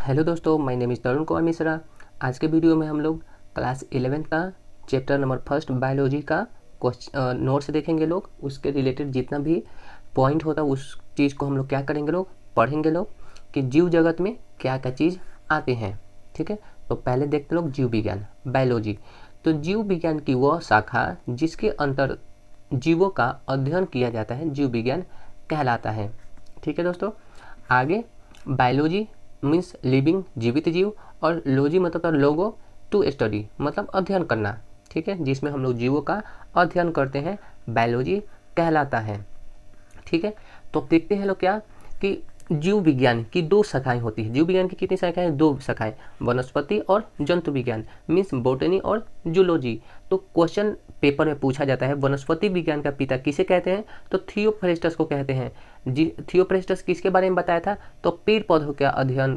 Hello दोस्तों, my name is तरुण कुमार मिश्रा। आज के वीडियो में हम लोग क्लास 11 का चैप्टर नंबर फर्स्ट बायोलॉजी का नोट्स देखेंगे लोग। उसके रिलेटेड जितना भी पॉइंट होता है उस चीज़ को हम लोग क्या करेंगे लोग, पढ़ेंगे लोग कि जीव जगत में क्या क्या चीज़ आते हैं। ठीक है, तो पहले देखते लोग जीव विज्ञान बायोलॉजी। तो जीव विज्ञान की वह शाखा जिसके अंतर जीवों का अध्ययन किया जाता है जीव विज्ञान कहलाता है। ठीक है दोस्तों, आगे बायोलॉजी मीन्स लिविंग जीवित जीव, और लॉजी मतलब लोगो टू स्टडी मतलब अध्ययन करना। ठीक है, जिसमें हम लोग जीवों का अध्ययन करते हैं बायोलॉजी कहलाता है। ठीक है, तो देखते हैं लोग क्या कि जीव विज्ञान की दो शाखाएं होती है। जीव विज्ञान की कितनी शाखाएं? दो शाखाएं, वनस्पति और जंतु विज्ञान मीन्स बोटनी और जूलॉजी। तो क्वेश्चन पेपर में पूछा जाता है वनस्पति विज्ञान का पिता किसे कहते हैं? तो थियोफ्रेस्टस को कहते हैं। जी, थियोफ्रेस्टस किसके बारे में बताया था? तो पेड़ पौधों के अध्ययन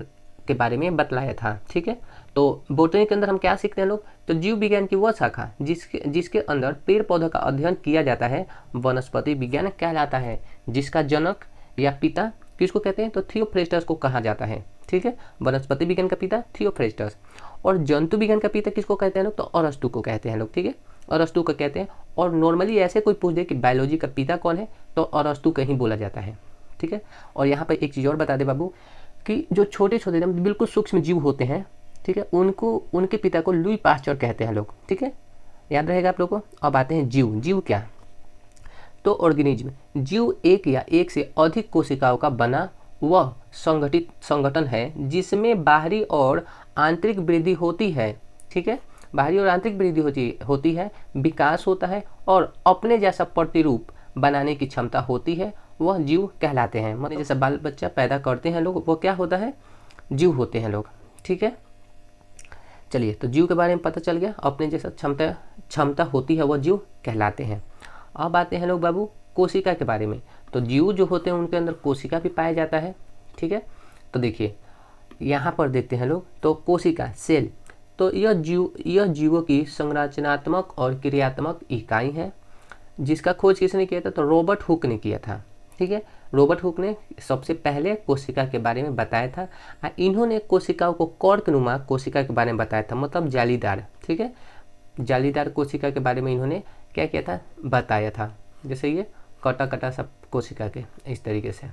के बारे में बतलाया था। ठीक है, तो बोटनी के अंदर हम क्या सीखते हैं लोग? तो जीव विज्ञान की वह शाखा जिसके अंदर पेड़ पौधों का अध्ययन किया जाता है वनस्पति विज्ञान कहलाता है, जिसका जनक या पिता किसको कहते हैं? तो थियोफ्रेस्टस को कहा जाता है। ठीक है, वनस्पति विज्ञान का पिता थियोफ्रेस्टस। और जंतु विज्ञान का पिता किसको कहते हैं लोग? तो अरस्तु को कहते हैं लोग। ठीक है, अरस्तु को कहते हैं। और नॉर्मली ऐसे कोई पूछ दे कि बायोलॉजी का पिता कौन है, तो अरस्तु का ही बोला जाता है। ठीक है, और यहाँ पर एक चीज़ और बता दे बाबू कि जो छोटे छोटे बिल्कुल सूक्ष्म जीव होते हैं, ठीक है, उनके पिता को लुई पास्चर कहते हैं लोग। ठीक है, याद रहेगा आप लोग को। अब आते हैं जीव। जीव क्या? तो ऑर्गेनिज्म, जीव एक या एक से अधिक कोशिकाओं का बना वह संगठित संगठन है जिसमें बाहरी और आंतरिक वृद्धि होती है। ठीक है, बाहरी और आंतरिक वृद्धि होती है, विकास होता है और अपने जैसा प्रतिरूप बनाने की क्षमता होती है, वह जीव कहलाते हैं। मतलब जैसा बाल बच्चा पैदा करते हैं लोग, वो क्या होता है? जीव होते हैं लोग। ठीक है, चलिए, तो जीव के बारे में पता चल गया। अपने जैसा क्षमता होती है, वह जीव कहलाते हैं। अब आते हैं लोग बाबू कोशिका के बारे में। तो जीव जो होते हैं उनके अंदर कोशिका भी पाया जाता है। ठीक है, तो देखिए यहाँ पर देखते हैं लोग, तो कोशिका सेल, तो यह जीवों की संरचनात्मक और क्रियात्मक इकाई है, जिसका खोज किसने किया था? तो रॉबर्ट हुक ने किया था। ठीक है, रॉबर्ट हुक ने सबसे पहले कोशिका के बारे में बताया था। इन्होंने कोशिकाओं को कॉर्कनुमा कोशिका के बारे में बताया था, मतलब जालीदार। ठीक है, जालीदार कोशिका के बारे में इन्होंने क्या किया था? बताया था। जैसे ये कटा कटा सब कोशिका के इस तरीके से।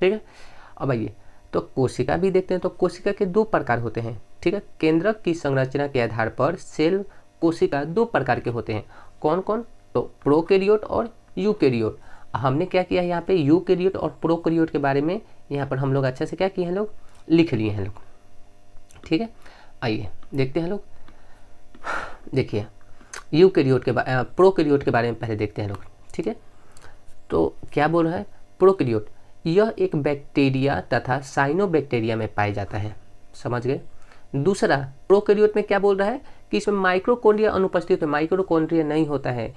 ठीक है, अब आइए तो कोशिका भी देखते हैं। तो कोशिका के दो प्रकार होते हैं। ठीक है, केंद्रक की संरचना के आधार पर सेल कोशिका दो प्रकार के होते हैं। कौन कौन? तो प्रोकैरियोट और यूकैरियोट। हमने क्या किया है यहाँ पे? यूकैरियोट और प्रोकैरियोट के बारे में यहाँ पर हम लोग अच्छे से क्या किए हैं लोग? लिख लिए हैं लोग। ठीक है, आइए देखते हैं लोग। देखिए यूकैरियोट के प्रोकैरियोट के बारे में पहले देखते हैं लोग। ठीक है, तो क्या बोल रहा है? प्रोकैरियोट यह एक बैक्टीरिया तथा साइनोबैक्टीरिया में पाया जाता है। समझ गए? दूसरा प्रोकैरियोट में क्या बोल रहा है कि इसमें माइक्रोकॉन्ड्रिया अनुपस्थित है, माइक्रोकॉन्ड्रिया नहीं होता है।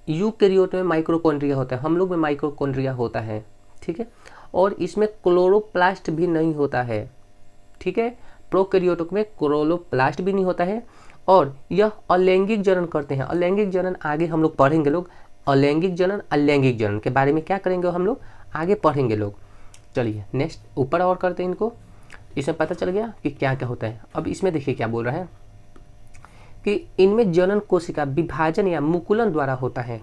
यूकैरियोट में माइक्रोकॉन्ड्रिया होता है, हम लोग में माइक्रोकॉन्ड्रिया होता है। ठीक है, और इसमें क्लोरोप्लास्ट भी नहीं होता है। ठीक है, प्रोकैरियोट में क्लोरोप्लास्ट भी नहीं होता है, और यह अलैंगिक जनन करते हैं। अलैंगिक जनन आगे हम लोग पढ़ेंगे लोग। अलैंगिक जनन अलैंगिक जनन के बारे में क्या करेंगे हम लोग? आगे पढ़ेंगे लोग। चलिए नेक्स्ट ऊपर और करते हैं इनको। इसमें पता चल गया कि क्या क्या होता है। अब इसमें देखिए क्या बोल रहा है कि इनमें जनन कोशिका विभाजन या मुकुलन द्वारा होता है।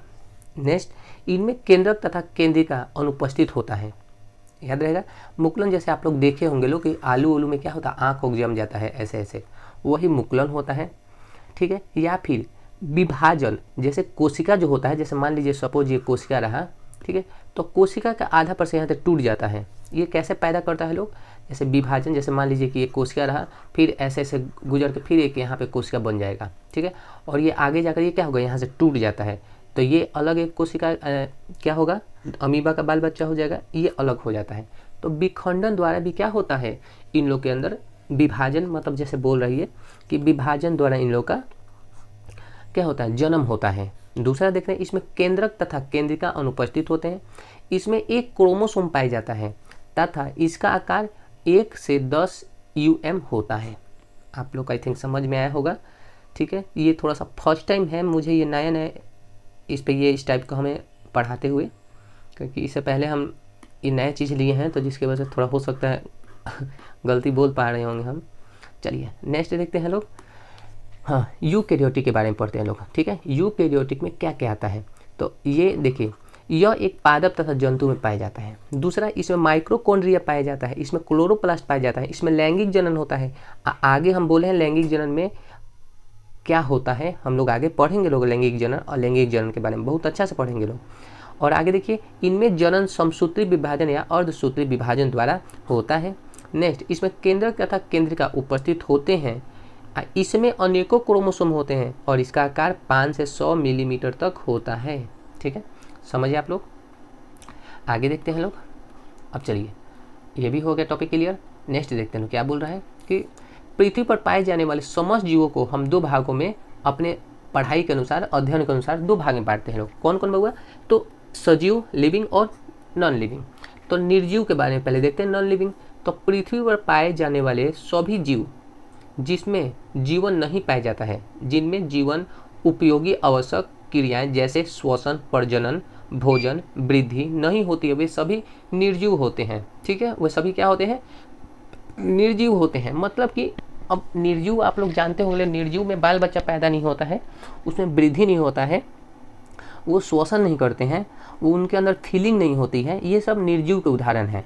नेक्स्ट, इनमें केंद्रक तथा केंद्रिका अनुपस्थित होता है। याद रहेगा, मुकुलन जैसे आप लोग देखे होंगे लोग कि आलू में क्या होता है? आँख उग जम जाता है, ऐसे ऐसे, वही मुकुलन होता है। ठीक है, या फिर विभाजन जैसे कोशिका जो होता है, जैसे मान लीजिए सपोज ये कोशिका रहा। ठीक है, तो कोशिका का आधा पर से यहाँ तक टूट जाता है। ये कैसे पैदा करता है लोग? जैसे विभाजन, जैसे मान लीजिए कि ये कोशिका रहा, फिर ऐसे ऐसे गुजर के फिर एक यहाँ पे कोशिका बन जाएगा। ठीक है, और ये आगे जाकर ये क्या होगा? यहाँ से टूट जाता है, तो ये अलग एक कोशिका क्या होगा? अमीबा का बाल बच्चा हो जाएगा, ये अलग हो जाता है। तो विखंडन द्वारा भी क्या होता है? इन लोग के अंदर विभाजन, मतलब जैसे बोल रही है कि विभाजन द्वारा इन लोग का क्या होता है? जन्म होता है। दूसरा देख रहे हैं, इसमें केंद्रक तथा केंद्रिका अनुपस्थित होते हैं। इसमें एक क्रोमोसोम पाया जाता है तथा इसका आकार 1 से 10 UM होता है। आप लोग आई थिंक समझ में आया होगा। ठीक है, ये थोड़ा सा फर्स्ट टाइम है मुझे ये नया इस पे ये इस टाइप का हमें पढ़ाते हुए, क्योंकि इससे पहले हम ये नया चीज़ लिए हैं, तो जिसकी वजह से थोड़ा हो सकता है गलती बोल पा रहे होंगे हम। चलिए नेक्स्ट देखते हैं लोग। हाँ, यूकैरियोटिक के बारे में पढ़ते हैं लोग, ठीक है। यूकैरियोटिक में क्या क्या आता है, तो ये देखिए, यह एक पादप तथा जंतु में पाया जाता है। दूसरा, इसमें माइक्रोकॉन्ड्रिया पाया जाता है, इसमें क्लोरोप्लास्ट पाया जाता है, इसमें लैंगिक जनन होता है। आगे हम बोले हैं लैंगिक जनन में क्या होता है, हम लोग आगे पढ़ेंगे लोग लैंगिक जनन, और लैंगिक जनन के बारे में बहुत अच्छा से पढ़ेंगे लोग। और आगे देखिए, इनमें जनन समसूत्री विभाजन या अर्धसूत्री विभाजन द्वारा होता है। नेक्स्ट, इसमें केंद्रक तथा केंद्रिका उपस्थित होते हैं। इसमें अनेकों क्रोमोसोम होते हैं और इसका आकार 5 से 100 मिलीमीटर तक होता है, ठीक है। समझिए आप लोग। आगे देखते हैं लोग। अब चलिए, ये भी हो गया टॉपिक क्लियर। नेक्स्ट देखते हैं क्या बोल रहा है कि पृथ्वी पर पाए जाने वाले समस्त जीवों को हम 2 भागों में अपने पढ़ाई के अनुसार, अध्ययन के अनुसार 2 भाग में बांटते हैं लोग। कौन कौन हुआ, तो सजीव लिविंग और नॉन लिविंग। तो निर्जीव के बारे में पहले देखते हैं, नॉन लिविंग। तो पृथ्वी पर पाए जाने वाले सभी जीव जिसमें जीवन नहीं पाया जाता है, जिनमें जीवन उपयोगी आवश्यक क्रियाएं जैसे श्वसन, प्रजनन, भोजन, वृद्धि नहीं होती है, वे सभी निर्जीव होते हैं, ठीक है। वे सभी क्या होते हैं, निर्जीव होते हैं। मतलब कि अब निर्जीव आप लोग जानते होंगे, निर्जीव में बाल बच्चा पैदा नहीं होता है, उसमें वृद्धि नहीं होता है, वो श्वसन नहीं करते हैं, वो उनके अंदर फीलिंग नहीं होती है, ये सब निर्जीव के उदाहरण हैं।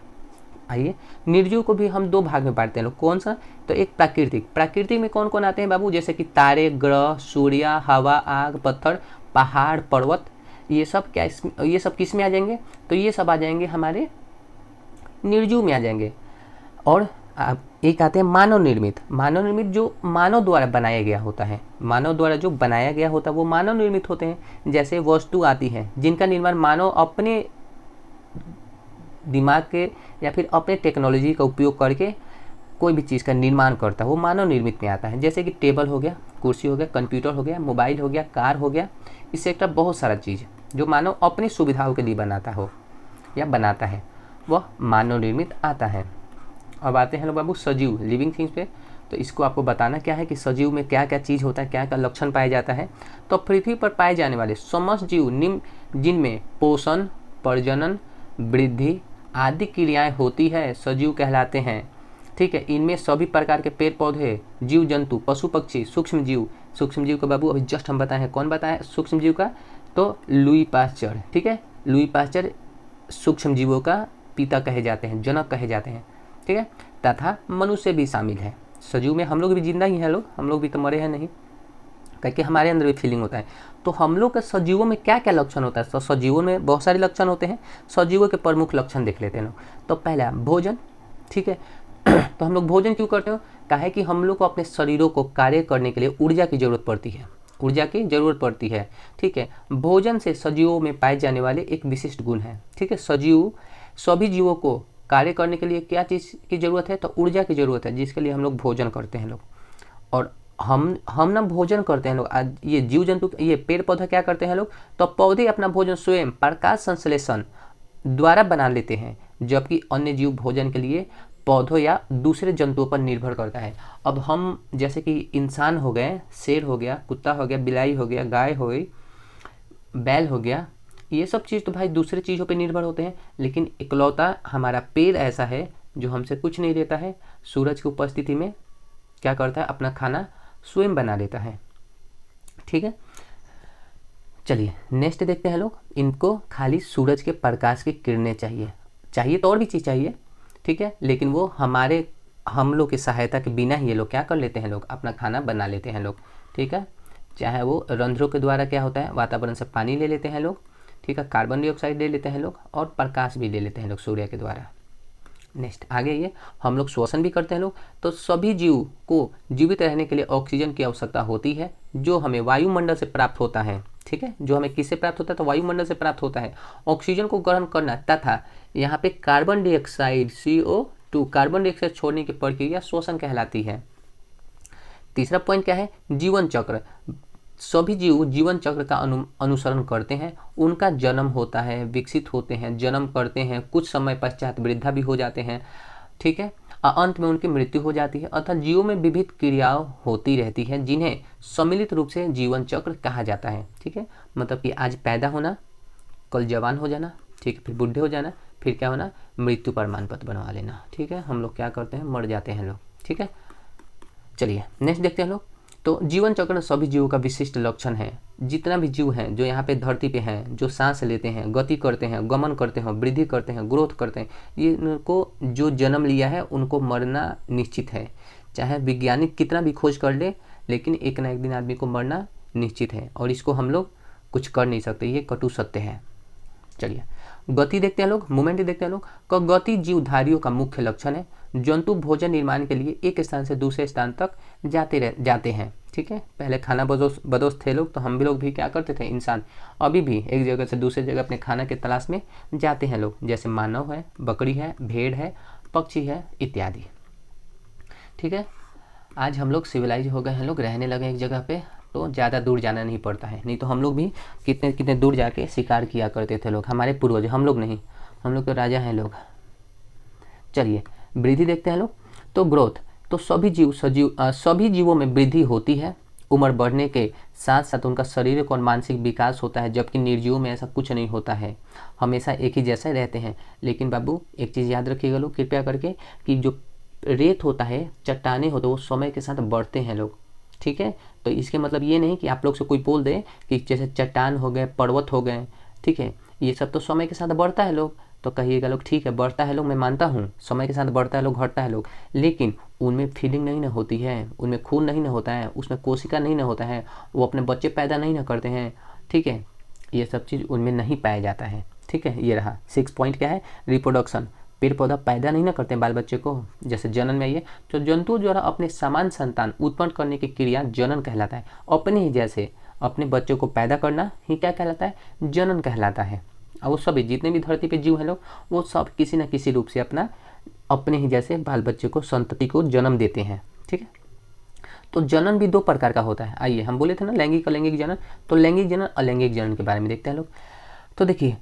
आइए, निर्जीव को भी हम 2 भाग में बांटते हैं लोग। कौन सा, तो एक प्राकृतिक। प्राकृतिक में कौन कौन आते हैं बाबू, जैसे कि तारे, ग्रह, सूर्य, हवा, आग, पत्थर, पहाड़, पर्वत, ये सब क्या ये सब किस में आ जाएंगे, तो ये सब आ जाएंगे हमारे निर्जीव में आ जाएंगे। और एक आते हैं मानव निर्मित। मानव निर्मित जो मानव द्वारा बनाया गया होता है, मानव द्वारा जो बनाया गया होता है वो मानव निर्मित होते हैं। जैसे वस्तु आती है जिनका निर्माण मानव अपने दिमाग के या फिर अपने टेक्नोलॉजी का उपयोग करके कोई भी चीज़ का निर्माण करता है, वो मानव निर्मित में आता है। जैसे कि टेबल हो गया, कुर्सी हो गया, कंप्यूटर हो गया, मोबाइल हो गया, कार हो गया, इससे एक बहुत सारा चीज़ जो मानव अपनी सुविधाओं के लिए बनाता हो या बनाता है, वह मानव निर्मित आता है। अब आते हैं लोग बाबू सजीव, लिविंग थिंग्स पे। तो इसको आपको बताना क्या है कि सजीव में क्या क्या चीज़ होता है, क्या क्या लक्षण पाया जाता है। तो पृथ्वी पर पाए जाने वाले समस्त जीव निम्न जिनमें पोषण, प्रजनन, वृद्धि आदि क्रियाएं होती है सजीव कहलाते हैं, ठीक है। इनमें सभी प्रकार के पेड़ पौधे, जीव जंतु, पशु पक्षी, सूक्ष्म जीव का बाबू अभी जस्ट हम बताए हैं, कौन बताया सूक्ष्म जीव का, तो लुई पास्चर, ठीक है। लुई पास्चर सूक्ष्म जीवों का पिता कहे जाते हैं, जनक कहे जाते हैं, ठीक है। तथा मनुष्य भी शामिल है सजीव में। हम लोग भी जिंदा ही हैं लोग, हम लोग भी तो मरे हैं नहीं, क्योंकि हमारे अंदर भी फीलिंग होता है। तो हम लोग का सजीवों में क्या क्या लक्षण होता है, तो सजीवों में बहुत सारे लक्षण होते हैं। सजीवों के प्रमुख लक्षण देख लेते हैं लोग। तो पहला भोजन, ठीक है। तो हम लोग भोजन क्यों करते हो, काहे कि हम लोग को अपने शरीरों को कार्य करने के लिए ऊर्जा की जरूरत पड़ती है, ऊर्जा की जरूरत पड़ती है, ठीक है। भोजन से सजीवों में पाए जाने वाले एक विशिष्ट गुण है, ठीक है। सभी जीवों को कार्य करने के लिए क्या चीज़ की जरूरत है, तो ऊर्जा की जरूरत है, जिसके लिए हम लोग भोजन करते हैं लोग। और हम ना भोजन करते हैं लोग, आज ये जीव जंतु, ये पेड़ पौधा क्या करते हैं लोग, तो पौधे अपना भोजन स्वयं प्रकाश संश्लेषण द्वारा बना लेते हैं, जबकि अन्य जीव भोजन के लिए पौधों या दूसरे जंतुओं पर निर्भर करता है। अब हम जैसे कि इंसान हो गए, शेर हो गया, कुत्ता हो गया, बिलाई हो गया, गाय हो गई, बैल हो गया, ये सब चीज़ तो भाई दूसरे चीज़ों पे निर्भर होते हैं, लेकिन इकलौता हमारा पेड़ ऐसा है जो हमसे कुछ नहीं लेता है, सूरज की उपस्थिति में क्या करता है, अपना खाना स्वयं बना लेता है, ठीक है। चलिए नेक्स्ट देखते हैं लोग। इनको खाली सूरज के प्रकाश की किरणें चाहिए तो और भी चीज़ चाहिए, ठीक है, लेकिन वो हम लोग की सहायता के बिना ही ये लोग क्या कर लेते हैं, लोग अपना खाना बना लेते हैं लोग, ठीक है। चाहे वो रंध्रों के द्वारा क्या होता है, वातावरण से पानी ले लेते हैं लोग, ठीक है, कार्बन डाइऑक्साइड ले लेते हैं लोग, और प्रकाश भी ले लेते हैं लोग सूर्य के द्वारा। नेक्स्ट आगे ये हम लोग श्वसन भी करते हैं लोग। तो सभी जीव को जीवित रहने के लिए ऑक्सीजन की आवश्यकता होती है, जो हमें वायुमंडल से प्राप्त होता है, ठीक है। जो हमें किससे प्राप्त होता है, तो वायुमंडल से प्राप्त होता है। ऑक्सीजन को ग्रहण करना तथा यहाँ पे carbon dioxide CO2 carbon dioxide छोड़ने की प्रक्रिया श्वसन कहलाती है। तीसरा पॉइंट क्या है, जीवन चक्र। सभी जीव जीवन चक्र का अनुसरण करते हैं। उनका जन्म होता है, विकसित होते हैं, जन्म करते हैं, कुछ समय पश्चात वृद्धा भी हो जाते हैं, ठीक है, और अंत में उनकी मृत्यु हो जाती है। अर्थात जीवों में विविध क्रियाएं होती रहती हैं, जिन्हें सम्मिलित रूप से जीवन चक्र कहा जाता है, ठीक है। मतलब कि आज पैदा होना, कल जवान हो जाना, ठीक है, फिर बूढ़े हो जाना, फिर क्या होना, मृत्यु प्रमाण पत्र बनवा लेना। ठीक है, हम लोग क्या करते हैं, मर जाते हैं लोग। ठीक है, चलिए नेक्स्ट देखते हैं लोग। तो जीवन चक्र सभी जीवों का विशिष्ट लक्षण है। जितना भी जीव हैं जो यहाँ पे धरती पे हैं, जो सांस लेते हैं, गति करते हैं, गमन करते हैं, वृद्धि करते हैं, ग्रोथ करते हैं, ये उनको जो जन्म लिया है उनको मरना निश्चित है। चाहे वैज्ञानिक कितना भी खोज कर ले, लेकिन एक ना एक दिन आदमी को मरना निश्चित है, और इसको हम लोग कुछ कर नहीं सकते, ये कटु सत्य है। चलिए गति देखते हैं लोग, मूवमेंट देखते हैं लोग। तो गति जीवधारियों का मुख्य लक्षण है। जंतु भोजन निर्माण के लिए एक स्थान से दूसरे स्थान तक जाते हैं। ठीक है, पहले खाना बदोश थे लोग, तो हम भी लोग भी क्या करते थे, इंसान अभी भी एक जगह से दूसरे जगह अपने खाना के तलाश में जाते हैं लोग, जैसे मानव है, बकरी है, भेड़ है, पक्षी है इत्यादि। ठीक है, आज हम लोग सिविलाइज हो गए हैं लोग, रहने लगे एक जगह पे, तो ज़्यादा दूर जाना नहीं पड़ता है। नहीं तो हम लोग भी कितने कितने दूर जाके शिकार किया करते थे लोग, हमारे पूर्वज, हम लोग नहीं, हम लोग तो राजा हैं लोग। चलिए वृद्धि देखते हैं लोग। तो ग्रोथ, तो सभी जीवों में वृद्धि होती है। उम्र बढ़ने के साथ साथ उनका शारीरिक और मानसिक विकास होता है, जबकि निर्जीवों में ऐसा कुछ नहीं होता है, हमेशा एक ही जैसे रहते हैं। लेकिन बाबू एक चीज़ याद रखिएगा लोग कृपया करके, कि जो रेत होता है, चट्टाने होते हैं, वो समय के साथ बढ़ते हैं लोग। ठीक है, तो इसके मतलब ये नहीं कि आप लोग से कोई बोल दे कि जैसे चट्टान हो गए, पर्वत हो गए, ठीक है, ये सब तो समय के साथ बढ़ता है लोग, तो कहिएगा लोग ठीक है बढ़ता है लोग, मैं मानता हूँ समय के साथ बढ़ता है लोग, घटता है लोग, लेकिन उनमें फीलिंग नहीं ना होती है, उनमें खून नहीं ना होता है, उसमें कोशिका नहीं ना होता है, वो अपने बच्चे पैदा नहीं ना करते हैं। ठीक है, ये सब चीज़ उनमें नहीं पाया जाता है। ठीक है, ये रहा 6 पॉइंट क्या है, रिप्रोडक्शन, पेड़ पौधा पैदा नहीं ना करते हैं बाल बच्चे को, जैसे जनन में। ये तो जंतु द्वारा अपने समान संतान उत्पन्न करने की क्रिया जनन कहलाता है। अपने ही जैसे अपने बच्चों को पैदा करना ही क्या कहलाता है, जनन कहलाता है। और वो सभी जितने भी धरती पे जीव हैं लोग, वो सब किसी न किसी रूप से अपने ही जैसे बाल बच्चे को, संतति को जन्म देते हैं। ठीक है, तो जनन भी 2 प्रकार का होता है। आइए हम बोले थे ना लैंगिक अलैंगिक जनन, तो लैंगिक जनन अलैंगिक जनन के बारे में देखते हैं लोग। तो देखिए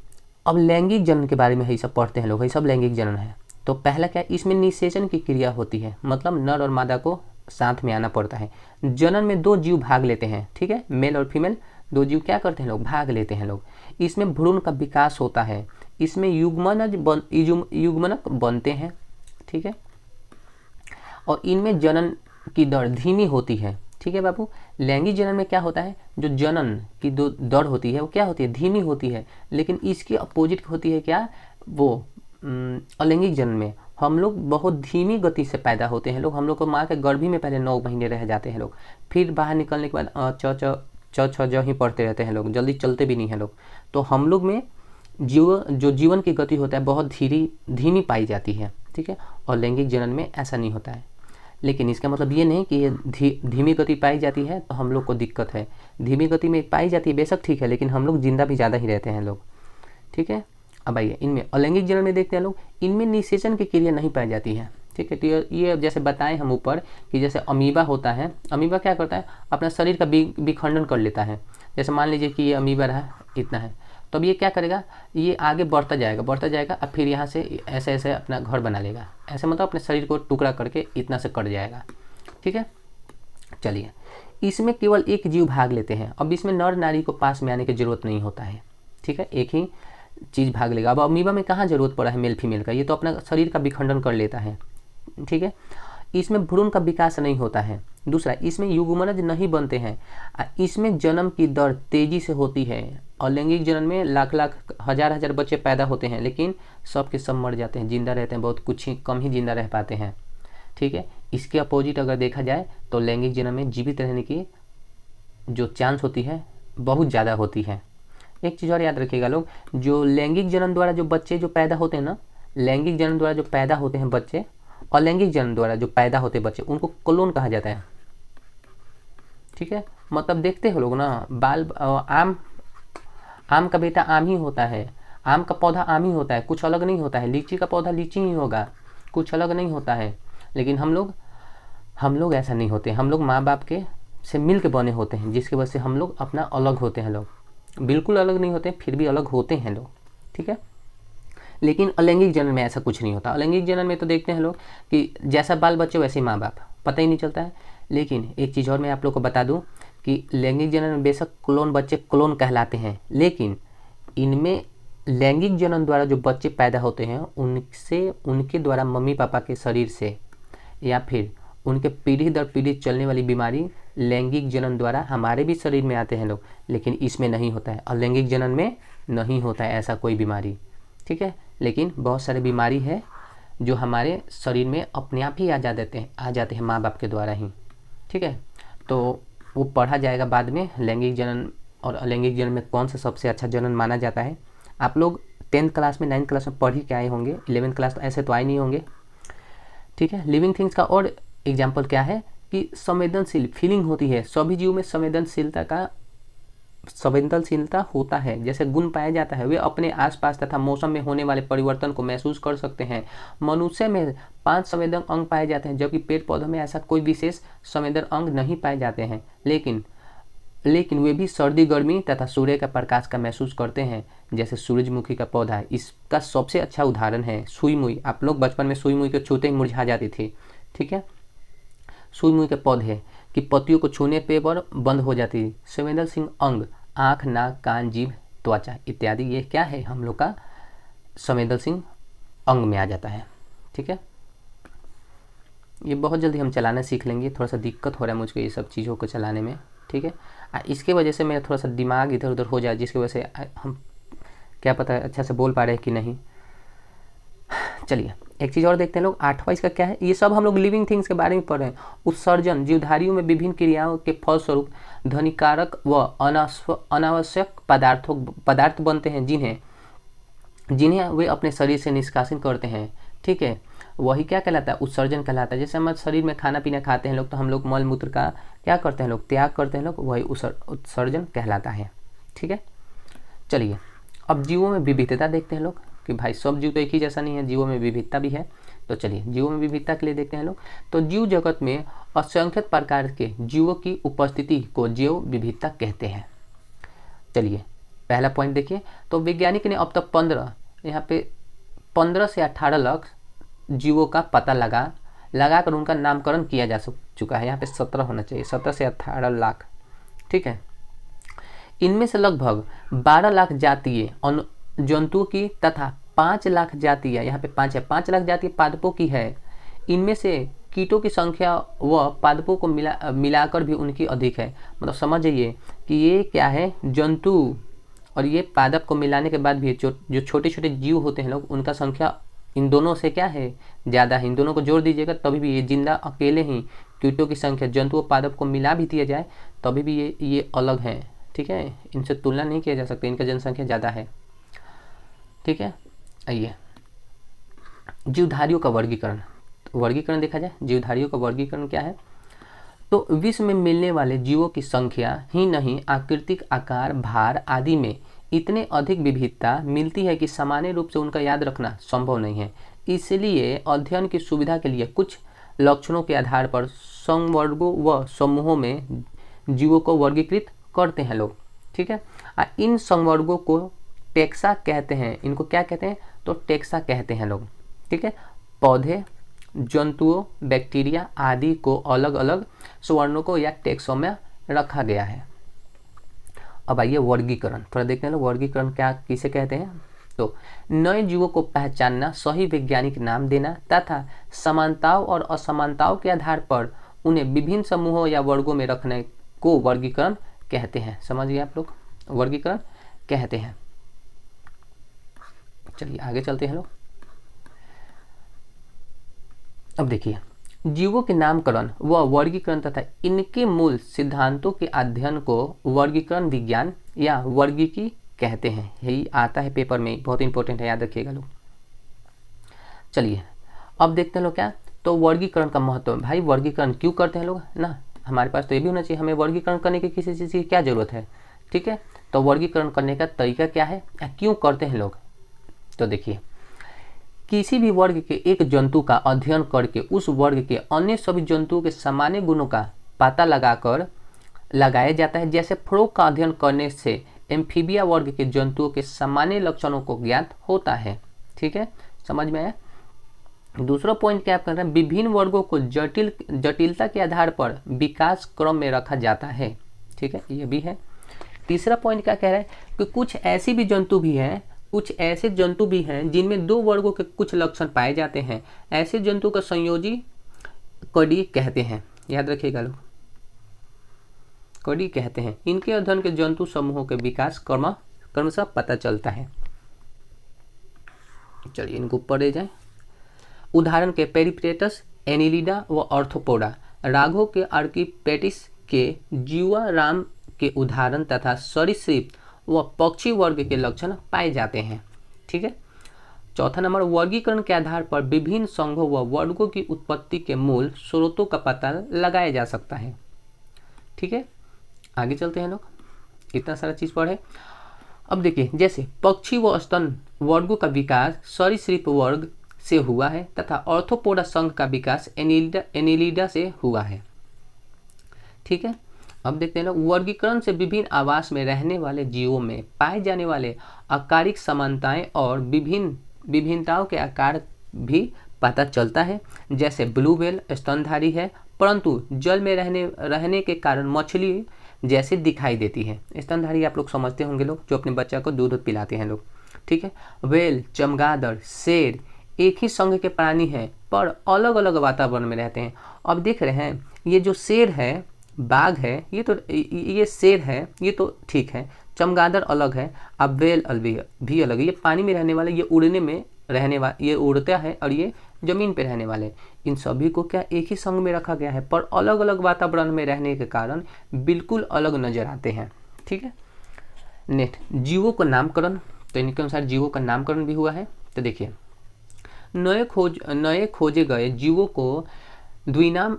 अब लैंगिक जनन के बारे में यही सब पढ़ते हैं लोग, यही सब लैंगिक जनन है। तो पहला क्या, इसमें निषेचन की क्रिया होती है, मतलब नर और मादा को साथ में आना पड़ता है। जनन में 2 जीव भाग लेते हैं। ठीक है, मेल और फीमेल 2 जीव क्या करते हैं लोग, भाग लेते हैं लोग। इसमें भ्रूण का विकास होता है, इसमें युग्मनक बनते हैं। ठीक है, और इनमें जनन की दर धीमी होती है। ठीक है बाबू, लैंगिक जनन में क्या होता है, जो जनन की दर होती है वो क्या होती है, धीमी होती है, लेकिन इसकी अपोजिट होती है क्या, वो अलैंगिक जनन में हम लोग बहुत धीमी गति से पैदा होते हैं लोग। हम लोग को माँ के गर्भ में पहले 9 महीने रह जाते हैं लोग, फिर बाहर निकलने के बाद च ही पढ़ते रहते हैं लोग, जल्दी चलते भी नहीं हैं लोग। तो हम लोग में जो जीवन की गति होता है बहुत धीमी पाई जाती है। ठीक है, और लैंगिक जनन में ऐसा नहीं होता है। लेकिन इसका मतलब ये नहीं कि ये धीमी गति पाई जाती है तो हम लोग को दिक्कत है। धीमी गति में पाई जाती है बेशक ठीक है, लेकिन हम लोग जिंदा भी ज़्यादा ही रहते हैं लोग। ठीक है, अब आइए इनमें अलैंगिक जनन में देखते हैं लोग, इनमें निषेचन की क्रिया नहीं पाई जाती है। ठीक है, तो ये जैसे बताएं हम ऊपर कि जैसे अमीबा होता है, अमीबा क्या करता है, अपना शरीर का विखंडन कर लेता है। जैसे मान लीजिए कि ये अमीबा रहा, इतना है, तो अब ये क्या करेगा, ये आगे बढ़ता जाएगा और फिर यहाँ से ऐसे ऐसे अपना घर बना लेगा, ऐसे मतलब अपने शरीर को टुकड़ा करके इतना से कट जाएगा। ठीक है, चलिए इसमें केवल एक जीव भाग लेते हैं। अब इसमें नर नारी को पास में आने की जरूरत नहीं होता है। ठीक है, एक ही चीज़ भाग लेगा। अब अमीबा में कहाँ जरूरत पड़ा है मेल फीमेल का, ये तो अपना शरीर का विखंडन कर लेता है। ठीक है, इसमें भ्रूण का विकास नहीं होता है। दूसरा, इसमें युग्मनज नहीं बनते हैं। इसमें जन्म की दर तेजी से होती है। और लैंगिक जनन में लाख लाख हजार बच्चे पैदा होते हैं, लेकिन सब के सब मर जाते हैं, जिंदा रहते हैं बहुत कुछ ही कम ही जिंदा रह पाते हैं। ठीक है, इसके अपोजिट अगर देखा जाए तो लैंगिक जनन में जीवित रहने की जो चांस होती है बहुत ज़्यादा होती है। एक चीज़ और याद रखिएगा लोग, जो लैंगिक जनन द्वारा जो बच्चे जो पैदा होते हैं ना, लैंगिक जनन द्वारा जो पैदा होते हैं बच्चे और लैंगिक जनन द्वारा जो पैदा होते हैं बच्चे, उनको क्लोन कहा जाता है। ठीक है, मतलब देखते हो लोग ना, आम का बेटा आम ही होता है, आम का पौधा आम ही होता है, कुछ अलग नहीं होता है। लीची का पौधा लीची ही होगा, कुछ अलग नहीं होता है। लेकिन हम लोग ऐसा नहीं होते, हम लोग माँ बाप के से मिल के बने होते हैं, जिसकी वजह से हम लोग अपना अलग होते हैं। लोग बिल्कुल अलग नहीं होते, फिर भी अलग होते हैं लोग। ठीक है, लेकिन अलैंगिक जनन में ऐसा कुछ नहीं होता। अलैंगिक जनन में तो देखते हैं लोग कि जैसा बाल बच्चे वैसे माँ बाप, पता ही नहीं चलता है। लेकिन एक चीज़ और मैं आप लोग को बता दूं कि लैंगिक जनन में बेशक क्लोन बच्चे क्लोन कहलाते हैं, लेकिन इनमें लैंगिक जनन द्वारा जो बच्चे पैदा होते हैं उनसे उनके द्वारा मम्मी पापा के शरीर से या फिर उनके पीढ़ी दर पीढ़ी चलने वाली बीमारी लैंगिक जनन द्वारा हमारे भी शरीर में आते हैं लोग, लेकिन इसमें नहीं होता है। अलैंगिक जनन में नहीं होता है ऐसा कोई बीमारी, ठीक है। लेकिन बहुत सारे बीमारी है जो हमारे शरीर में अपने आप ही आ जाते हैं माँ बाप के द्वारा ही, ठीक है। तो वो पढ़ा जाएगा बाद में, लैंगिक जनन और अलैंगिक जनन में कौन सा सबसे अच्छा जनन माना जाता है। आप लोग 10th क्लास में 9th क्लास में पढ़ ही के आए होंगे, 11th क्लास तो ऐसे तो आए नहीं होंगे, ठीक है। लिविंग थिंग्स का और एग्जाम्पल क्या है कि संवेदनशील फीलिंग होती है, सभी जीवों में संवेदनशीलता होता है, जैसे गुण पाया जाता है। वे अपने आसपास तथा मौसम में होने वाले परिवर्तन को महसूस कर सकते हैं। मनुष्य में 5 संवेदन अंग पाए जाते हैं, जबकि पेड़ पौधों में ऐसा कोई विशेष संवेदन अंग नहीं पाए जाते हैं, लेकिन वे भी सर्दी गर्मी तथा सूर्य का प्रकाश का महसूस करते हैं, जैसे सूरजमुखी का पौधा है। इसका सबसे अच्छा उदाहरण है सुई मुई। आप लोग बचपन में सुई मुई को छूते ही मुरझा जाती थी, ठीक है। सुई मुई के पौधे की पत्तियों को छूने पे पर बंद हो जाती। संवेदनशील अंग आँख, नाक, कान, जीभ, त्वचा इत्यादि, ये क्या है हम लोग का संवेदनशील अंग में आ जाता है, ठीक है। ये बहुत जल्दी हम चलाना सीख लेंगे, थोड़ा सा दिक्कत हो रहा है मुझको ये सब चीज़ों को चलाने में, ठीक है। इसके वजह से मेरा थोड़ा सा दिमाग इधर उधर हो जाए, जिसकी वजह से हम क्या पता अच्छा से बोल पा रहे हैं कि नहीं। चलिए एक चीज़ और देखते हैं लोग, 8वां इसका क्या है। ये सब हम लोग लिविंग थिंग्स के बारे में पढ़ रहे हैं। उत्सर्जन जीवधारियों में विभिन्न क्रियाओं के फलस्वरूप ध्वनिकारक व अनावश्यक पदार्थ बनते हैं, जिन्हें वे अपने शरीर से निष्कासित करते हैं, ठीक है। वही क्या कहलाता है, उत्सर्जन कहलाता है। जैसे हम शरीर में खाना पीना खाते हैं लोग, तो हम लोग मल मूत्र का क्या करते हैं लोग, त्याग करते हैं लोग, वही उत्सर्जन कहलाता है, ठीक है। चलिए अब जीवों में विविधता देखते हैं लोग कि भाई सब जीव तो एक ही जैसा नहीं है, जीवों में विविधता भी है। तो चलिए जीवों में विविधता के लिए देखते हैं लोग। तो जीव जगत में असंख्य प्रकार के जीवों की उपस्थिति को जैव विविधता कहते हैं। चलिए पहला पॉइंट देखिए, तो वैज्ञानिक ने अब तक 15 से 18 लाख जीवों का पता लगाकर उनका नामकरण किया जा चुका है। यहाँ पे 17 होना चाहिए, 17 से 18 लाख, ठीक है। इनमें से लगभग 12 लाख जातीय जंतुओं की तथा 5 लाख जातीय, यहाँ पे 5 है, 5 लाख जातीय पादपों की है। इनमें से कीटों की संख्या व पादपों को मिलाकर भी उनकी अधिक है। मतलब समझ जाइए कि ये क्या है, जंतु और ये पादप को मिलाने के बाद भी जो छोटे छोटे जीव होते हैं लोग, उनका संख्या इन दोनों से क्या है, ज़्यादा है। इन दोनों को जोड़ दीजिएगा तभी भी ये जिंदा अकेले ही कीटों की संख्या जंतु और पादप को मिला भी दिया जाए तभी भी ये अलग हैं, ठीक है। इनसे तुलना नहीं किया जा सकता, इनका जनसंख्या ज़्यादा है, ठीक है। आइए जीवधारियों का वर्गीकरण देखा जाए। जीवधारियों का वर्गीकरण क्या है, तो विश्व में मिलने वाले जीवों की संख्या ही नहीं, आकृतिक आकार, भार आदि में इतने अधिक विविधता मिलती है कि सामान्य रूप से उनका याद रखना संभव नहीं है। इसलिए अध्ययन की सुविधा के लिए कुछ लक्षणों के आधार पर संवर्गों व समूहों में जीवों को वर्गीकृत करते हैं लोग, ठीक है। इन संवर्गों को टेक्सा कहते हैं। इनको क्या कहते हैं, तो टेक्सा कहते हैं लोग, ठीक है। पौधे, जंतुओं, बैक्टीरिया आदि को अलग अलग स्वर्णों या टेक्सों में रखा गया है। अब आइए वर्गीकरण थोड़ा देखते हैं लोग। वर्गीकरण क्या किसे कहते हैं, तो नए जीवों को पहचानना, सही वैज्ञानिक नाम देना तथा समानताओं और असमानताओं के आधार पर उन्हें विभिन्न समूहों या वर्गों में रखने को वर्गीकरण कहते हैं। समझिए आप लोग, वर्गीकरण कहते हैं। चलिए आगे चलते हैं लोग। अब देखिए जीवों के नामकरण व वर्गीकरण तथा इनके मूल सिद्धांतों के अध्ययन को वर्गीकरण विज्ञान या वर्गीकी कहते हैं। यही आता है पेपर में, बहुत इंपॉर्टेंट है, याद रखिएगा लोग। चलिए अब देखते हैं लोग क्या, तो वर्गीकरण का महत्व। भाई वर्गीकरण क्यों करते हैं लोग ना, हमारे पास तो ये भी होना चाहिए, हमें वर्गीकरण करने की किसी चीज़ की क्या ज़रूरत है, ठीक है। तो वर्गीकरण करने का तरीका क्या है या क्यों करते हैं लोग, तो देखिए किसी भी वर्ग के एक जंतु का अध्ययन करके उस वर्ग के अन्य सभी जंतुओं के सामान्य गुणों का पता लगाया जाता है। जैसे फ्रोग का अध्ययन करने से एम्फीबिया वर्ग के जंतुओं के सामान्य लक्षणों को ज्ञात होता है, ठीक है, समझ में आया। दूसरा पॉइंट क्या कर रहे हैं, विभिन्न वर्गों को जटिलता के आधार पर विकास क्रम में रखा जाता है, ठीक है, ये भी है। तीसरा पॉइंट क्या कह रहा है कि कुछ ऐसी भी जंतु भी हैं कुछ ऐसे जंतु भी हैं जिनमें 2 वर्गों के कुछ लक्षण पाए जाते हैं। ऐसे जंतु को संयोजी कड़ी कहते हैं। याद रखिएगा लोग, कड़ी कहते हैं। इनके अध्ययन के जंतु समूहों के विकास क्रमशः पता चलता है। चलिए इनको पढ़े जाए। उदाहरण के पेरिप्टेरस, एनिलिडा व आर्थ्रोपोडा, राघव के आर्किपेटिस के जीवाराम के उदाहरण तथा सरीसृप व पक्षी वर्ग के लक्षण पाए जाते हैं। ठीक है। चौथा नंबर, वर्गीकरण के आधार पर विभिन्न संघों व वर्गों की उत्पत्ति के मूल स्रोतों का पता लगाया जा सकता है। ठीक है, आगे चलते हैं लोग। इतना सारा चीज पढ़े। अब देखिए, जैसे पक्षी व स्तन वर्गों का विकास सरीसृप वर्ग से हुआ है तथा आर्थ्रोपोडा संघ का विकास एनिलिडा से हुआ है। ठीक है। अब देखते हैं लोग, वर्गीकरण से विभिन्न आवास में रहने वाले जीवों में पाए जाने वाले आकारिक समानताएं और विभिन्नताओं के आकार भी पता चलता है। जैसे ब्लू व्हेल स्तनधारी है परंतु जल में रहने के कारण मछली जैसे दिखाई देती है। स्तनधारी आप लोग समझते होंगे लोग, जो अपने बच्चा को दूध पिलाते हैं लोग। ठीक है। व्हेल, चमगादड़, शेर एक ही संघ के प्राणी हैं पर अलग अलग वातावरण में रहते हैं। अब देख रहे हैं, ये जो शेर है, बाघ है, ये शेर है, ये तो ठीक है। चमगादड़ अलग है, अब व्हेल भी अलग है। ये पानी में रहने वाले, ये उड़ने में रहने वाले, ये उड़ता है और ये जमीन पे रहने वाले। इन सभी को क्या एक ही संघ में रखा गया है पर अलग अलग वातावरण में रहने के कारण बिल्कुल अलग नजर आते हैं। ठीक है। नेक्स्ट, जीवों का नामकरण। तो इनके अनुसार जीवों का नामकरण भी हुआ है। तो देखिए, नए खोजे गए जीवों को द्विनाम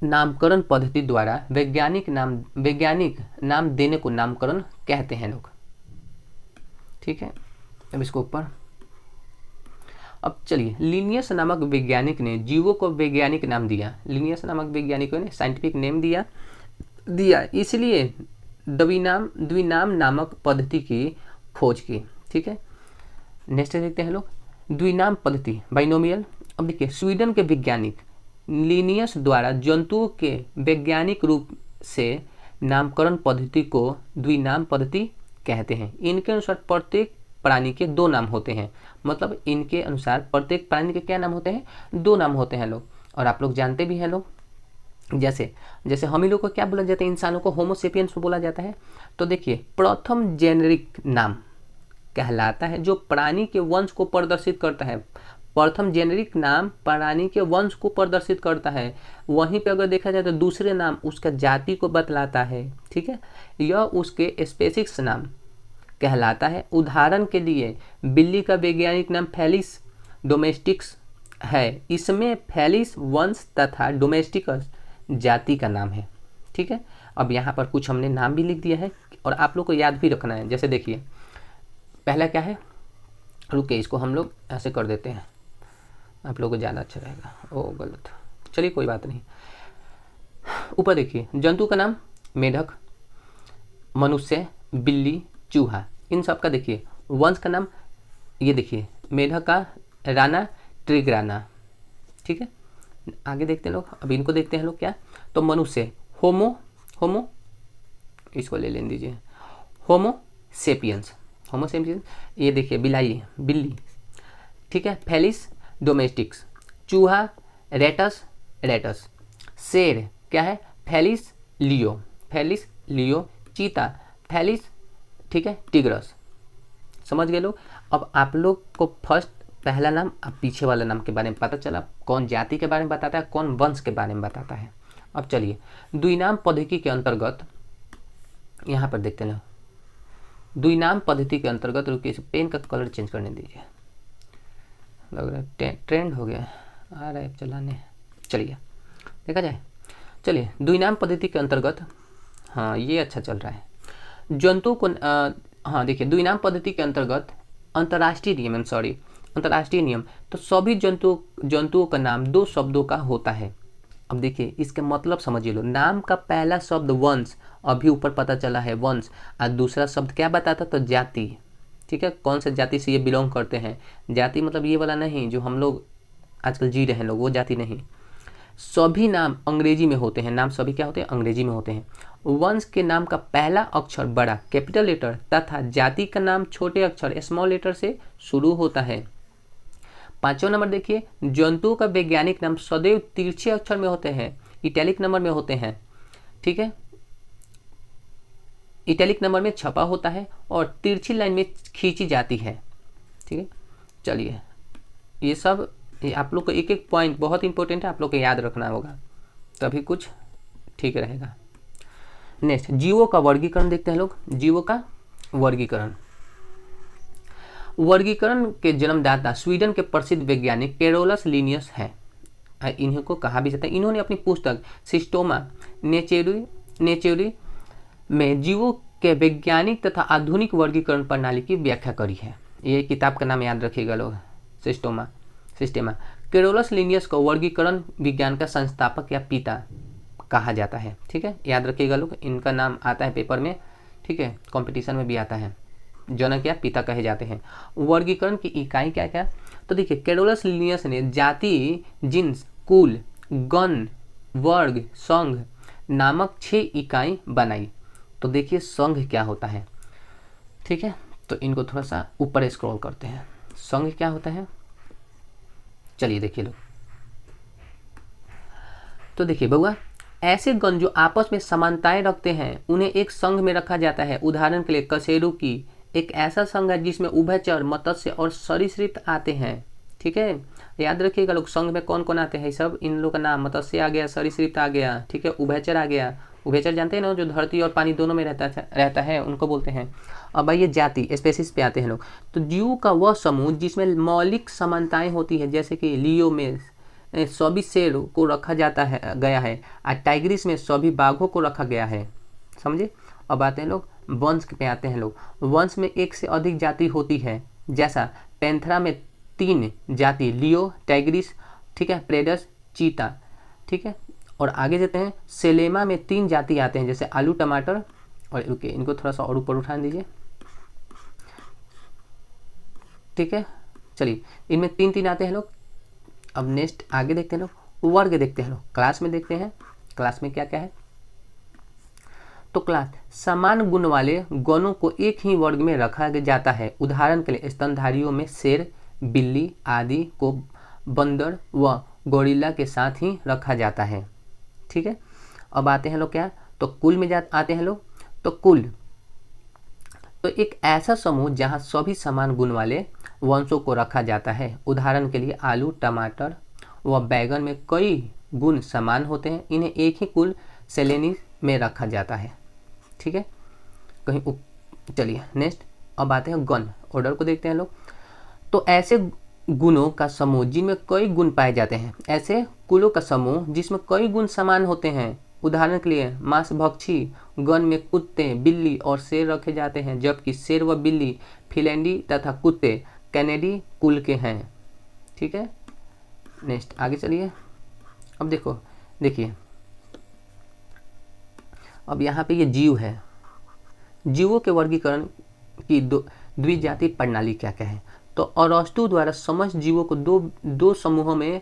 नामकरण पद्धति द्वारा वैज्ञानिक नाम देने को नामकरण कहते हैं लोग। ठीक है। अब इसको ऊपर, अब चलिए, लिनियस नामक वैज्ञानिक ने जीवों को वैज्ञानिक नाम दिया। लिनियस नामक वैज्ञानिकों ने साइंटिफिक नेम दिया इसलिए द्विनाम नामक पद्धति की खोज की। ठीक है। नेक्स्ट देखते हैं लोग, द्विनाम पद्धति, बाइनोमियल। अब देखिए, स्वीडन के वैज्ञानिक लिनियस द्वारा जंतुओं के वैज्ञानिक रूप से नामकरण पद्धति को द्विनाम पद्धति कहते हैं। इनके अनुसार प्रत्येक प्राणी के 2 नाम होते हैं। मतलब इनके अनुसार प्रत्येक प्राणी के क्या नाम होते हैं? 2 नाम होते हैं लोग। और आप लोग जानते भी हैं लोग, जैसे हम ही लोग को क्या बोला जाता है, इंसानों को होमो सेपियंस बोला जाता है। तो देखिए, प्रथम जेनेरिक नाम कहलाता है जो प्राणी के वंश को प्रदर्शित करता है। प्रथम जेनेरिक नाम प्राणी के वंश को प्रदर्शित करता है। वहीं पे अगर देखा जाए तो दूसरे नाम उसका जाति को बतलाता है। ठीक है। यह उसके स्पेसिस नाम कहलाता है। उदाहरण के लिए बिल्ली का वैज्ञानिक नाम फेलिस डोमेस्टिक्स है। इसमें फेलिस वंश तथा डोमेस्टिकस जाति का नाम है। ठीक है। अब यहाँ पर कुछ हमने नाम भी लिख दिया है और आप लोग को याद भी रखना है। जैसे देखिए, पहला क्या है, रुकिए इसको हम लोग ऐसे कर देते हैं, आप लोगों को ज़्यादा अच्छा रहेगा। ओ गलत, चलिए कोई बात नहीं। ऊपर देखिए, जंतु का नाम मेढक, मनुष्य, बिल्ली, चूहा, इन सब का देखिए वंश का नाम। ये देखिए, मेढक का राना ट्रिग्राना। ठीक है। आगे देखते हैं लोग, अब इनको देखते हैं लोग क्या। तो मनुष्य होमो इसको ले लेने दीजिए, होमो सेपियंस। ये देखिए, बिल्ली। ठीक है। फेलिस डोमेस्टिक्स, चूहा रेटस, शेर क्या है, फेलिस लियो, चीता फेलिस, ठीक है, टिग्रस। समझ गए लोग। अब आप लोग को फर्स्ट पहला नाम, अब पीछे वाला नाम के बारे में पता चला, कौन जाति के बारे में बताता है, कौन वंश के बारे में बताता है। अब चलिए, द्विनाम पद्धति के अंतर्गत यहाँ पर देखते हैं, द्विनाम पद्धति के अंतर्गत, रुकिए पेन का कलर चेंज करने दीजिए, लग रहा है ट्रेंड हो गया आ रहा है चलाने। चलिए देखा जाए। चलिए, द्विनाम पद्धति के अंतर्गत, हाँ ये अच्छा चल रहा है। जंतु को हाँ देखिए, द्विनाम पद्धति के अंतर्गत अंतर्राष्ट्रीय नियम, तो सभी जंतुओं का नाम 2 शब्दों का होता है। अब देखिए, इसके मतलब समझिए लो। नाम का पहला शब्द वंश, अभी ऊपर पता चला है वंश, और दूसरा शब्द क्या बताता, तो जाति। ठीक है। कौन से जाति से ये बिलोंग करते हैं। जाति मतलब ये वाला नहीं जो हम लोग आजकल जी रहे हैं लोग, वो जाति नहीं। सभी नाम अंग्रेजी में होते हैं। नाम सभी क्या होते हैं? अंग्रेजी में होते हैं। वंश के नाम का पहला अक्षर बड़ा कैपिटल लेटर तथा जाति का नाम छोटे अक्षर स्मॉल लेटर से शुरू होता है। 5वां नंबर देखिए, जंतुओं का वैज्ञानिक नाम सदैव तिरछे अक्षर में होते हैं, इटैलिक नंबर में होते हैं। ठीक है, इटैलिक नंबर में छपा होता है और तिरछी लाइन में खींची जाती है। ठीक है, चलिए ये सब आप लोग को एक एक पॉइंट बहुत इंपॉर्टेंट है, आप लोग को याद रखना होगा, तभी कुछ ठीक रहेगा। नेक्स्ट, जीवों का वर्गीकरण देखते हैं लोग। जीवों का वर्गीकरण के जन्मदाता स्वीडन के प्रसिद्ध वैज्ञानिक कैरोलस लिनियस हैं। इन्हीं को कहा भी जाता है। इन्होंने अपनी पुस्तक सिस्टोमा नेचुरी में जीवों के वैज्ञानिक तथा आधुनिक वर्गीकरण प्रणाली की व्याख्या करी है। ये किताब का नाम याद रखिएगा लोग, सिस्टेमा। कैरोलस लिनियस को वर्गीकरण विज्ञान का संस्थापक या पिता कहा जाता है। ठीक है, याद रखिएगा लोग, इनका नाम आता है पेपर में। ठीक है, कंपटीशन में भी आता है, जनक या पिता कहे जाते हैं। वर्गीकरण की इकाई क्या क्या? तो देखिए, कैरोलस लिनियस ने जाति, जिन्स, कुल, गण, वर्ग, संघ नामक 6 इकाई बनाई। तो देखिए संघ क्या होता है। ठीक है, तो इनको थोड़ा सा ऊपर स्क्रॉल करते हैं। संघ क्या होता है, चलिए देखिए लोग। तो देखिए बउआ, ऐसे गण जो आपस में समानताएं रखते हैं उन्हें एक संघ में रखा जाता है। उदाहरण के लिए कशेरुकी की एक ऐसा संघ है जिसमें उभयचर, मत्स्य और सरीसृप आते हैं। ठीक है, याद रखिएगा लोग, संघ में कौन कौन आते हैं सब, इन लोगों का नाम मत्स्य आ गया, सरीसृप आ गया, ठीक है, उभयचर आ गया। उभयचर जानते हैं ना, जो धरती और पानी दोनों में रहता है, उनको बोलते हैं। अब आइए जाति स्पेसिस पे आते हैं लोग। तो जीव का वह समूह जिसमें मौलिक समानताएं होती है, जैसे कि लियो में सभी शेर को रखा गया है और टाइग्रिस में सभी बाघों को रखा गया है। समझे? अब आते हैं लोग वंश पे आते हैं लोग। वंश में 1 से अधिक जाति होती है, जैसा पैंथरा में 3 जाति, लियो, टाइग्रिस, ठीक है, प्रेडस, चीता। ठीक है, और आगे जाते हैं, सेलेमा में 3 जाति आते हैं, जैसे आलू, टमाटर और रुके इनको थोड़ा सा और ऊपर उठा दीजिए। ठीक है, चलिए इनमें 3 आते हैं लोग। अब नेक्स्ट आगे देखते हैं लोग, वर्ग देखते हैं लोग। क्लास में देखते हैं, क्लास में क्या क्या है। तो क्लास समान गुण वाले गणों को एक ही वर्ग में रखा जाता है। उदाहरण के लिए स्तनधारियों में शेर, बिल्ली आदि को बंदर व गोरिल्ला के साथ ही रखा जाता है। ठीक है, अब आते हैं लोग क्या, तो कुल में आते हैं लोग। तो कुल तो एक ऐसा समूह जहां सभी समान गुण वाले वंशों को रखा जाता है। उदाहरण के लिए आलू, टमाटर व बैगन में कई गुण समान होते हैं, इन्हें एक ही कुल श्रेणी में रखा जाता है। ठीक है, कहीं चलिए नेक्स्ट अब आते हैं गण, ऑर्डर को देखते हैं लोग। तो ऐसे गुणों का समूह जिनमें कई गुण पाए जाते हैं, ऐसे कुलों का समूह जिसमें कई गुण समान होते हैं। उदाहरण के लिए मांसभक्षी गण में कुत्ते, बिल्ली और शेर रखे जाते हैं, जबकि शेर व बिल्ली फिनलैंडी तथा कुत्ते कैनेडी कुल के हैं। ठीक है, नेक्स्ट आगे चलिए। अब देखिए अब यहाँ पे ये जीव है। जीवों के वर्गीकरण की द्विजाति प्रणाली क्या क्या है। तो अरस्तु द्वारा समस्त जीवों को दो समूहों में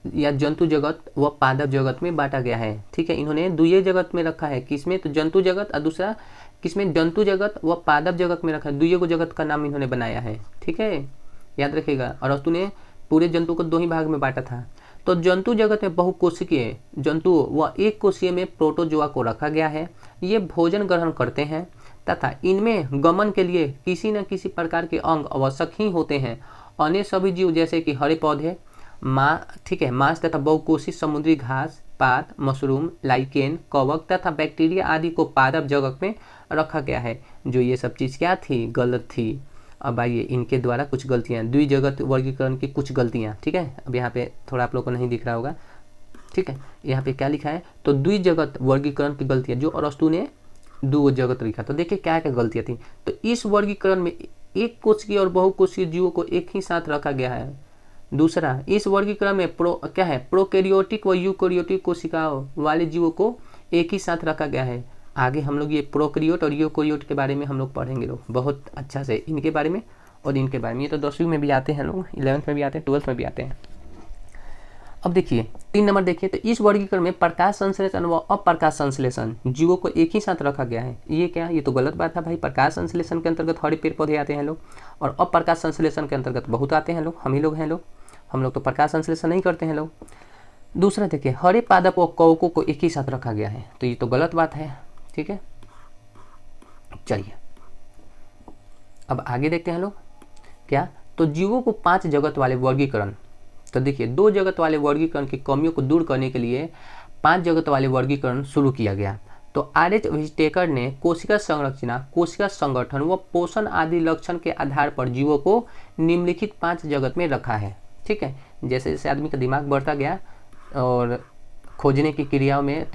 या जंतु जगत व पादप जगत में बांटा गया है। ठीक है, इन्होंने द्वितीय जगत में रखा है, किसमें, तो जंतु जगत, और दूसरा किसमें, जंतु जगत व पादप जगत में रखा है। द्वितीय जगत का नाम इन्होंने बनाया है। ठीक है, याद रखिएगा, अरस्तु ने पूरे जंतु को 2 ही भाग में बांटा था। तो जंतु जगत में बहुकोशिकीय जंतु व एक कोशीय में प्रोटोजोआ को रखा गया है। ये भोजन ग्रहण करते हैं तथा इनमें गमन के लिए किसी न किसी प्रकार के अंग आवश्यक ही होते हैं। अन्य सभी जीव जैसे कि हरे पौधे, मांस तथा बहुकोषीय समुद्री घास, पात, मशरूम, लाइकेन, कवक तथा बैक्टीरिया आदि को पादप जगत में रखा गया है। जो ये सब चीज़ क्या थी, गलत थी। अब आइए इनके द्वारा कुछ गलतियाँ, द्विजगत वर्गीकरण की कुछ गलतियाँ। ठीक है, अब यहाँ पे थोड़ा आप लोग को नहीं दिख रहा होगा। ठीक है, यहाँ पे क्या लिखा है, तो द्विजगत वर्गीकरण की गलतियाँ जो अरस्तु ने 2 जगत लिखा। तो देखिए क्या क्या गलतियाँ थी। तो इस वर्गीकरण में एक कोशिकीय और बहुकोशिकीय जीवों को एक ही साथ रखा गया है। दूसरा, इस वर्गीकरण में प्रोकैरियोटिक व यूकैरियोटिक कोशिकाओं वाले जीवों को एक ही साथ रखा गया है। आगे हम लोग ये प्रोकैरियोट और यूकैरियोट के बारे में हम लोग पढ़ेंगे लोग बहुत अच्छा से, इनके बारे में और इनके बारे में। ये तो 10वीं में भी आते हैं लोग, 11th में भी आते हैं, 12th में भी आते हैं। अब देखिए 3 नंबर देखिए, तो इस वर्गीकरण में प्रकाश संश्लेषण व अप्रकाश संश्लेषण जीवों को एक ही साथ रखा गया है। ये क्या, ये तो गलत बात है भाई। प्रकाश संश्लेषण के अंतर्गत हरे पेड़ पौधे आते हैं लोग, और अप्रकाश संश्लेषण के अंतर्गत बहुत आते हैं लोग, हम ही लोग हैं लोग। हम लोग तो प्रकाश संश्लेषण नहीं करते हैं लोग। दूसरा देखिए, हरे पादप और कवकों को एक ही साथ रखा गया है, तो ये तो गलत बात है। ठीक है, चलिए अब आगे देखते हैं लोग क्या, तो जीवों को 5 जगत वाले वर्गीकरण। तो देखिए 2 जगत वाले वर्गीकरण की कमियों को दूर करने के लिए 5 जगत वाले वर्गीकरण शुरू किया गया। तो आर.एच. व्हिटेकर ने कोशिका संरचना, कोशिका संगठन व पोषण आदि लक्षण के आधार पर जीवों को निम्नलिखित 5 जगत में रखा है। ठीक है, जैसे जैसे आदमी का दिमाग बढ़ता गया और खोजने की क्रियाओं में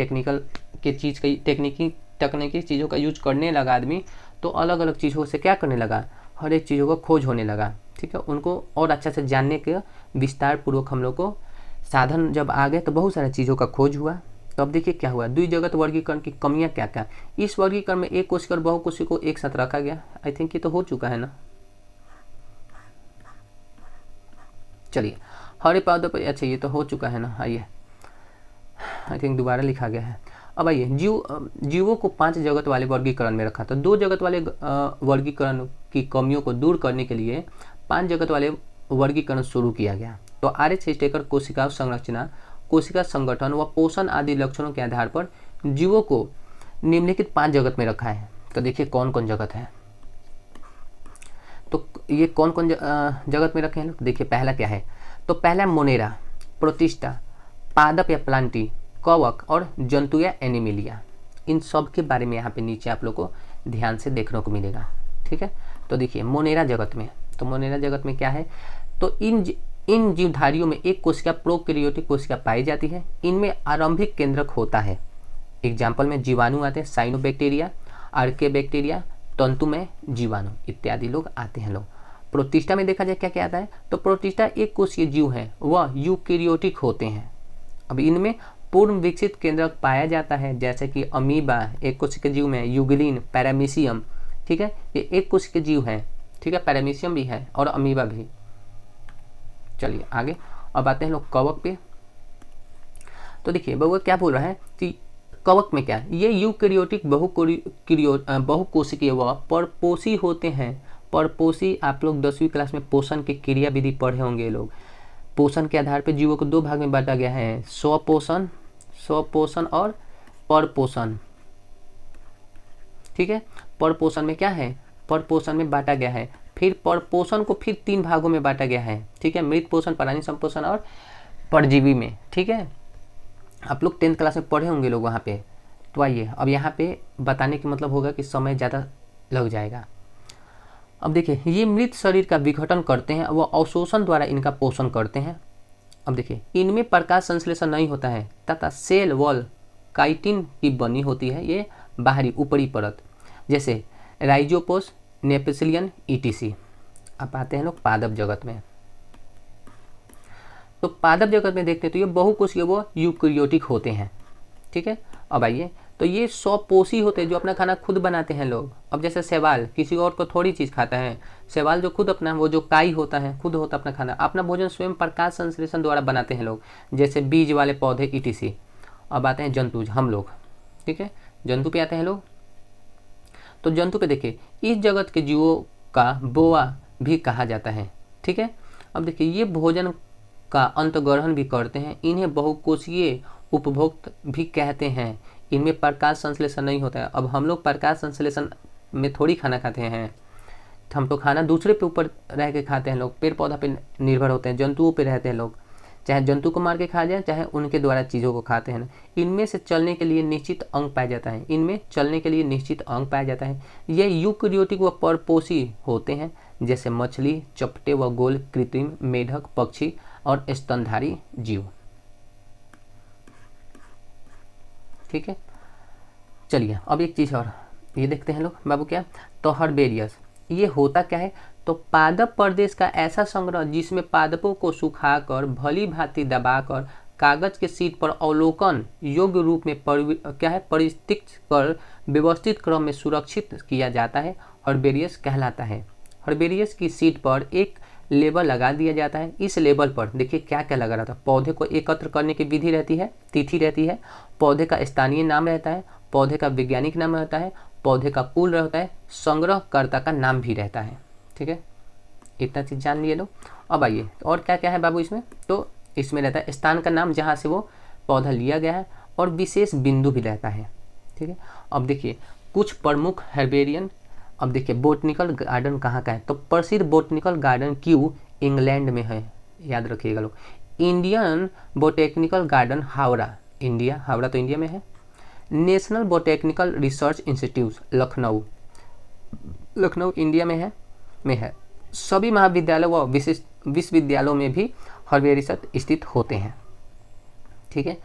तकनीकी चीज़ों का यूज करने लगा आदमी, तो अलग अलग चीज़ों से क्या करने लगा, हर एक चीज़ों का खोज होने लगा। ठीक है, उनको और अच्छा से जानने के विस्तार पूर्वक हम लोग को साधन जब आ गए तो बहुत सारी चीज़ों का खोज हुआ। तो अब देखिए क्या हुआ, द्विजगत वर्गीकरण की कमियां क्या क्या। इस वर्गीकरण में एक कोशिका और बहुकोशिका को एक साथ रखा गया। आई थिंक ये तो हो चुका है ना। चलिए हरे पौधों पर, अच्छा ये तो हो चुका है ना। आइए, आई थिंक दोबारा लिखा गया है। अब आइए, जीवों को 5 जगत वाले वर्गीकरण में रखा। तो 2 जगत वाले वर्गीकरण की कमियों को दूर करने के लिए 5 जगत वाले वर्गीकरण शुरू किया गया। तो आर.एच. व्हिटेकर कोशिका संरचना, कोशिका संगठन व पोषण आदि लक्षणों के आधार पर जीवों को निम्नलिखित 5 जगत में रखा है। तो देखिए कौन कौन जगत है, तो ये कौन कौन जगत में रखे हैं। तो देखिए पहला क्या है, तो पहला मोनेरा, प्रोटिस्टा, पादप या प्लांटी, कवक और जंतु या एनिमिलिया। इन सब के बारे में यहाँ पे नीचे आप लोग को ध्यान से देखने को मिलेगा। ठीक है, तो देखिए मोनेरा जगत में, तो मोनेरा जगत में क्या है, तो इन जीवधारियों में एक कोशिका प्रोकैरियोटिक कोशिका पाई जाती है। इनमें आरंभिक केंद्रक होता है। एग्जाम्पल में जीवाणु आते हैं, साइनोबैक्टीरिया, आर्केबैक्टीरिया, तंतुमय जीवाणु इत्यादि लोग आते हैं लोग। प्रोटिस्टा में देखा जाए क्या क्या आता है, तो प्रोटिस्टा एक कोशिकीय जीव है, वह यूकैरियोटिक होते हैं। अब इनमें पूर्ण विकसित केंद्रक पाया जाता है, जैसे कि अमीबा एक कोशिकीय जीव में, यूग्लिन, पैरामीशियम। ठीक है, ये एक कोशिकीय जीव है। ठीक है, पैरामीशियम भी है और अमीबा भी। चलिए आगे, अब आते हैं लोग कवक पे। तो देखिए बउआ क्या बोल रहा है कि कवक में क्या, ये यूकैरियोटिक बहुकोशिकीय व परपोषी होते हैं। परपोषी आप लोग 10वीं क्लास में पोषण की क्रिया विधि पढ़े होंगे लोग। पोषण के आधार पर जीवों को 2 भाग में बांटा गया है, स्वपोषण और परपोषण। ठीक है, परपोषण में क्या है, परपोषण में बांटा गया है। फिर परपोषण को फिर 3 भागों में बांटा गया है। ठीक है, मृत पोषण, प्राणी संपोषण और परजीवी में। ठीक है, आप लोग 10th क्लास में पढ़े होंगे लोग वहाँ पे। तो आइए अब यहाँ पे बताने का मतलब होगा कि समय ज़्यादा लग जाएगा। अब देखिए ये मृत शरीर का विघटन करते हैं, वह अवशोषण द्वारा इनका पोषण करते हैं। अब देखिए इनमें प्रकाश संश्लेषण नहीं होता है तथा सेल वॉल काइटिन की बनी होती है, ये बाहरी ऊपरी परत, जैसे राइजोपोस, नेपेसिलियन ETC। अब आते हैं लोग पादप जगत में। तो पादप जगत में देखते हैं तो ये बहुकोशीय वो यूकैरियोटिक होते हैं। ठीक है, अब आइए, तो ये स्वपोषी होते हैं, जो अपना खाना खुद बनाते हैं लोग। अब जैसे शैवाल किसी और को थोड़ी चीज़ खाता है, शैवाल जो खुद अपना वो जो काई होता है खुद होता अपना खाना, अपना भोजन स्वयं प्रकाश संश्लेषण द्वारा बनाते हैं लोग, जैसे बीज वाले पौधे ETC। अब आते हैं जंतु, हम लोग। ठीक है, जंतु पे आते हैं लोग। तो जंतु पे देखिए इस जगत के जीवों का बोआ भी कहा जाता है। ठीक है, अब देखिए ये भोजन का अंतग्रहण भी करते हैं, इन्हें बहुकोशीय उपभोक्त भी कहते हैं। इनमें प्रकाश संश्लेषण नहीं होता है। अब हम लोग प्रकाश संश्लेषण में थोड़ी खाना खाते हैं, हम तो खाना दूसरे पे ऊपर रह के खाते हैं लोग, पेड़ पौधा पे निर्भर होते हैं, जंतुओं पे रहते हैं लोग, चाहे जंतु को मार के खा जाए चाहे उनके द्वारा चीज़ों को खाते हैं। इनमें से चलने के लिए निश्चित अंग पाया जाता है, इनमें चलने के लिए निश्चित अंग पाया जाता है। ये यूकैरियोटिक व परपोषी होते हैं, जैसे मछली, चपटे व गोल कृत्रिम, मेढक, पक्षी और स्तनधारी जीव। ठीक है, चलिए अब एक चीज़ और ये देखते हैं लोग बाबू, क्या, तो हर्बेरियस ये होता क्या है, तो पादप प्रदेश का ऐसा संग्रह जिसमें पादपों को सुखाकर भली भांति दबाकर कागज के शीट पर अवलोकन योग्य रूप में परिस्थित कर व्यवस्थित क्रम में सुरक्षित किया जाता है, हर्बेरियस कहलाता है। हर्बेरियस की शीट पर एक लेबल लगा दिया जाता है। इस लेबल पर देखिए क्या क्या लगा रहता है। पौधे को एकत्र करने की विधि रहती है, तिथि रहती है, पौधे का स्थानीय नाम रहता है, पौधे का वैज्ञानिक नाम रहता है, पौधे का कुल रहता है, संग्रहकर्ता का नाम भी रहता है। ठीक है, इतना चीज़ जान लिए लोग। अब आइए और क्या क्या है बाबू इसमें। तो इसमें रहता है स्थान का नाम जहाँ से वो पौधा लिया गया है, और विशेष बिंदु भी रहता है। ठीक है, अब देखिए कुछ प्रमुख हर्बेरियन। अब देखिए बोटनिकल गार्डन कहाँ का है, तो प्रसिद्ध बोटनिकल गार्डन क्यू इंग्लैंड में है, याद रखिएगा लोग। Indian botanical garden Howrah, India, Howrah तो इंडिया में है। National botanical research institute Lucknow, Lucknow India में है। सभी महाविद्यालय व विश्वविद्यालयों में भी हर्बेरियम स्थित होते हैं। ठीक है,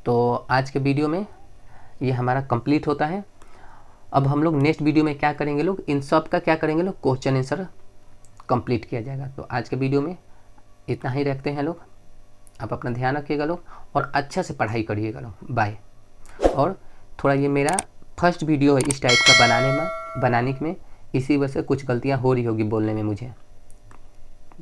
तो आज के वीडियो में ये हमारा कंप्लीट होता है। अब हम लोग नेक्स्ट वीडियो में क्या करेंगे लोग, इन सब का क्या करेंगे लोग, क्वेश्चन आंसर कंप्लीट किया जाएगा। तो आज के वीडियो में इतना ही रखते हैं लोग। आप अपना ध्यान रखिएगा लोग और अच्छा से पढ़ाई करिएगा लोग। बाय। और थोड़ा ये मेरा फर्स्ट वीडियो है इस टाइप का बनाने में, इसी वजह से कुछ गलतियाँ हो रही होगी बोलने में मुझे।